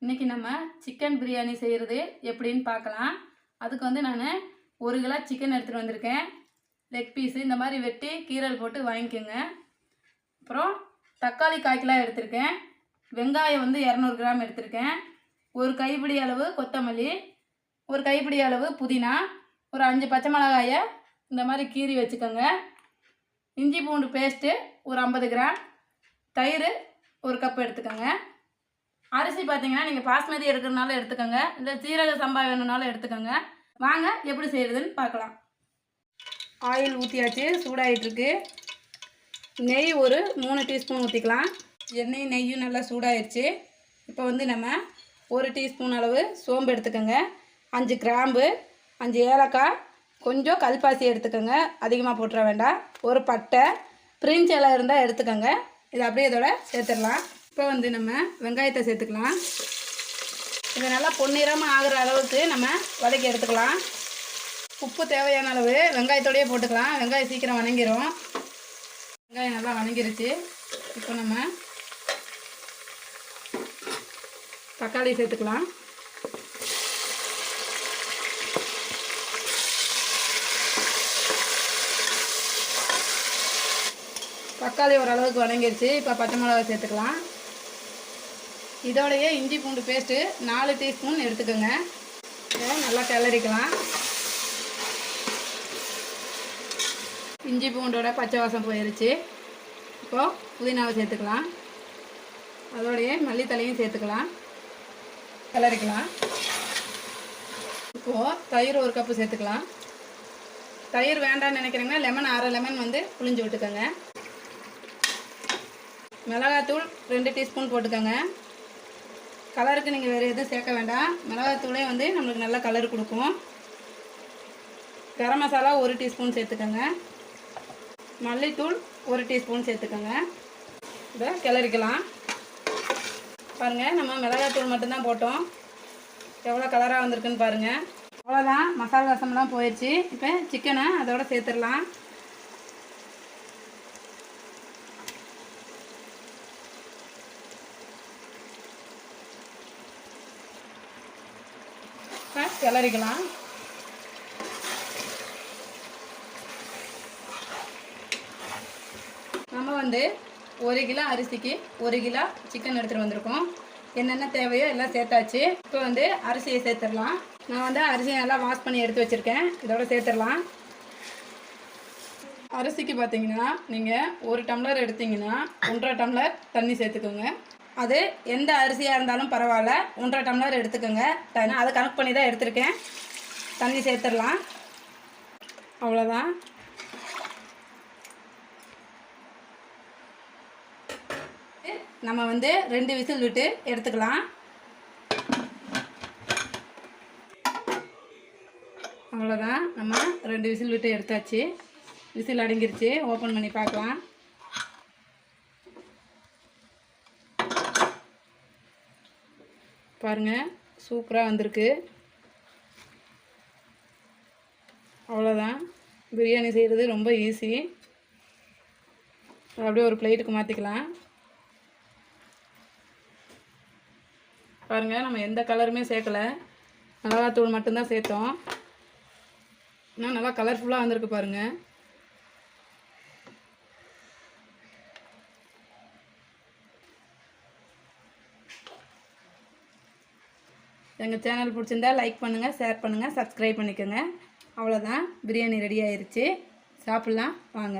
இன்றைக்கி நம்ம சிக்கன் பிரியாணி செய்கிறது எப்படின்னு பார்க்கலாம். அதுக்கு வந்து நான் 1 கிலோ சிக்கன் எடுத்துகிட்டு வந்திருக்கேன். லெக் பீஸு இந்த மாதிரி வெட்டி கீரல் போட்டு வாங்கிக்கோங்க. அப்புறம் தக்காளி 1/4 கிலோ எடுத்திருக்கேன். வெங்காயம் வந்து 200 கிராம் எடுத்திருக்கேன். ஒரு கைப்பிடி அளவு கொத்தமல்லி, ஒரு கைப்பிடி அளவு புதினா, ஒரு 5 பச்சை மிளகாயை இந்த மாதிரி கீறி வச்சுக்கோங்க. இஞ்சி பூண்டு பேஸ்ட்டு ஒரு 50 கிராம், தயிர் 1 கப் எடுத்துக்கோங்க. அரிசி பார்த்தீங்கன்னா நீங்கள் பாஸ்மதி எடுக்கிறதுனால எடுத்துக்கோங்க, இல்லை சீரக சம்பா வேணும்னாலும் எடுத்துக்கோங்க. வாங்க எப்படி செய்கிறதுன்னு பார்க்கலாம். ஆயில் ஊற்றியாச்சு, சூடாகிட்டுருக்கு. நெய் ஒரு 3 டீஸ்பூன் ஊற்றிக்கலாம். எண்ணெயும் நெய்யும் நல்லா சூடாகிடுச்சு. இப்போ வந்து நம்ம 1 டீஸ்பூன் அளவு சோம்பு எடுத்துக்கோங்க, 5 கிராம்பு, 5 ஏலக்காய், கொஞ்சம் கல்பாசி எடுத்துக்கோங்க, அதிகமாக போட்டுற வேண்டாம். ஒரு பட்டை, பிரிஞ்சி இலை இருந்தால் எடுத்துக்கோங்க. இதை அப்படியே இதோட சேர்த்துடலாம். இப்போ வந்து நம்ம வெங்காயத்தை சேர்த்துக்கலாம். இதை நல்லா பொன்னிறமாக ஆகிற அளவுக்கு நம்ம வதக்கி எடுத்துக்கலாம். உப்பு தேவையான அளவு வெங்காயத்தோடையே போட்டுக்கலாம், வெங்காயம் சீக்கிரம் வணங்கிடும். வெங்காயம் நல்லா வணங்கிருச்சு. இப்போ நம்ம தக்காளி சேர்த்துக்கலாம். தக்காளி ஓரளவுக்கு வணங்கிருச்சு. இப்போ பச்சை மிளகாய் சேர்த்துக்கலாம். இதோடையே இஞ்சி பூண்டு பேஸ்ட்டு 4 டீஸ்பூன் எடுத்துக்கோங்க. இதை நல்லா கிளறிக்கலாம். இஞ்சி பூண்டோட பச்சை வாசம் போயிடுச்சு. இப்போது புதினாவை சேர்த்துக்கலாம். அதோடையே மல்லித்தலையும் சேர்த்துக்கலாம், கிளறிக்கலாம். இப்போது தயிர் 1 கப்பு சேர்த்துக்கலாம். தயிர் வேண்டான்னு நினைக்கிறீங்கன்னா லெமன் 1/2 லெமன் வந்து புளிஞ்சு விட்டுக்கோங்க. மிளகாத்தூள் 2 டீஸ்பூன் போட்டுக்கோங்க. கலருக்கு நீங்கள் வேறு எதுவும் சேர்க்க வேண்டாம், மிளகாத்தூளே வந்து நம்மளுக்கு நல்ல கலர் கொடுக்கும். கரம் மசாலா 1 டீஸ்பூன் சேர்த்துக்கோங்க. மல்லித்தூள் 1 டீஸ்பூன் சேர்த்துக்கோங்க. இதை கிளறிக்கலாம். பாருங்கள், நம்ம மிளகாத்தூள் மட்டும்தான் போட்டோம், எவ்வளோ கலராக வந்திருக்குன்னு பாருங்கள். அவ்வளோதான், மசாலா ரசம்லாம் போயிடுச்சு. இப்போ சிக்கனை அதோட சேர்த்துடலாம். கிளறிக்கலாம். நம்ம வந்து 1 கிலோ அரிசிக்கு 1 கிலோ சிக்கன் எடுத்துகிட்டு வந்திருக்கோம். என்னென்ன தேவையோ எல்லாம் சேர்த்தாச்சு. இப்போ வந்து அரிசியை சேர்த்துடலாம். நான் வந்து அரிசியை நல்லா வாஷ் பண்ணி எடுத்து வச்சுருக்கேன், இதோட சேர்த்துடலாம். அரிசிக்கு பார்த்தீங்கன்னா நீங்கள் 1 டம்ளர் எடுத்திங்கன்னா 1.5 டம்ளர் தண்ணி சேர்த்துக்கோங்க. அது எந்த அரிசியாக இருந்தாலும் பரவாயில்ல, 1.5 டம்ளர் எடுத்துக்கோங்க. அதை கணக்கு பண்ணி தான் எடுத்திருக்கேன். தண்ணி சேர்த்துடலாம். அவ்வளோதான். நம்ம வந்து 2 விசில் விட்டு எடுத்துக்கலாம். அவ்வளோதான், நம்ம 2 விசில் விட்டு எடுத்தாச்சு. விசில் அடங்கிருச்சு. ஓப்பன் பண்ணி பார்க்கலாம். பாருங்கள், சூப்பராக வந்திருக்கு. அவ்வளோதான், பிரியாணி செய்கிறது ரொம்ப ஈஸி. அப்படியே ஒரு பிளேட்டுக்கு மாற்றிக்கலாம். பாருங்கள், நம்ம எந்த கலருமே சேர்க்கலை, மிளகாத்தூள் மட்டும்தான் சேர்த்தோம். இன்னும் நல்லா கலர்ஃபுல்லாக வந்திருக்கு பாருங்கள். எங்கள் சேனல் பிடிச்சிருந்தா லைக் பண்ணுங்கள், ஷேர் பண்ணுங்கள், சப்ஸ்கிரைப் பண்ணிக்கோங்க. அவ்வளோதான், பிரியாணி ரெடி ஆயிடுச்சு. சாப்பிட்லாம் வாங்க.